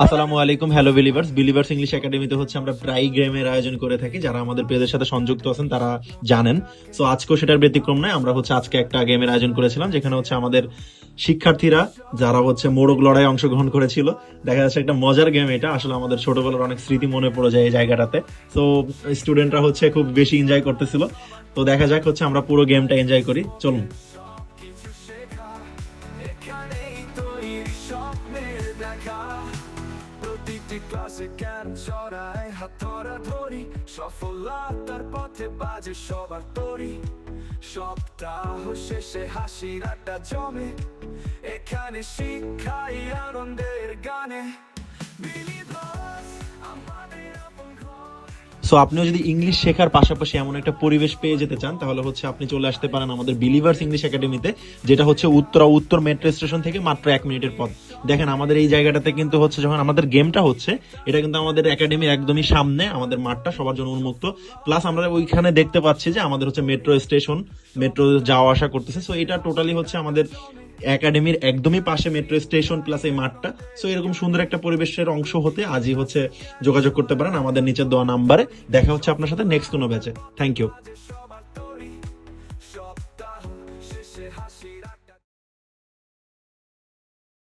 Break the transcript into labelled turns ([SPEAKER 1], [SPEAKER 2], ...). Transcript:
[SPEAKER 1] আসসালামু আলাইকুম, hello believers. Believers English একাডেমিতে হচ্ছে আমরা প্রায় গেমের আয়োজন করে থাকি। যারা আমাদের পেজের সাথে সংযুক্ত আছেন তারা জানেন। সো আজকেও সেটার ব্যতিক্রম নয়। আমরা হচ্ছে আজকে একটা গেমের আয়োজন করেছিলাম, যেখানে হচ্ছে আমাদের শিক্ষার্থীরা যারা হচ্ছে মোরগ লড়াই অংশগ্রহণ করেছিল। দেখা যাচ্ছে একটা মজার গেম এটা। আসলে আমাদের ছোটবেলার অনেক স্মৃতি মনে পড়ে যায় এই জায়গাটাতে। তো স্টুডেন্টরা হচ্ছে খুব বেশি এনজয় করতেছিল। তো দেখা যাক হচ্ছে আমরা পুরো গেমটা এনজয় করি, চলুন।
[SPEAKER 2] এখানেই তৈরি স্বপ্নের দেখা, প্রতিটি ক্লাসে জ্ঞান ছড়ায়, হাত ধরাধরি সফলতার পথে বাজে সবার তরি। সপ্তাহ শেষে হাসির আড্ডা জমে, এখানে শিক্ষাই আনন্দের গানে। বিলিভার্স আমাদের আপন ঘর।
[SPEAKER 1] সো আপনিও যদি ইংলিশ শেখার পাশাপাশি এমন একটা পরিবেশ পেয়ে যেতে চান, তাহলে হচ্ছে আপনি চলে আসতে পারেন আমাদের বিলিভার্স ইংলিশ একাডেমিতে, যেটা হচ্ছে উত্তর মেট্রো স্টেশন থেকে মাত্র 1 মিনিটের পথ। দেখেন আমাদের এই জায়গাটাতে কিন্তু হচ্ছে যখন আমাদের গেমটা হচ্ছে, এটা কিন্তু আমাদের একাডেমির একদমই সামনে, আমাদের মাঠটা সবার জন্য উন্মুক্ত। প্লাস আমরা ওইখানে দেখতে পাচ্ছি যে আমাদের হচ্ছে মেট্রো স্টেশন, মেট্রো যাওয়া আসা করতেছে। সো এটা টোটালি হচ্ছে আমাদের একাডেমির একদমই পাশে মেট্রো স্টেশন প্লাস এই মাঠটা। সো এরকম সুন্দর একটা পরিবেশের অংশ হতে আজই হচ্ছে যোগাযোগ করতে পারেন আমাদের নিচের দেওয়া নাম্বারে। দেখা হচ্ছে আপনার সাথে নেক্সট কোনো ব্যাচে। Thank you.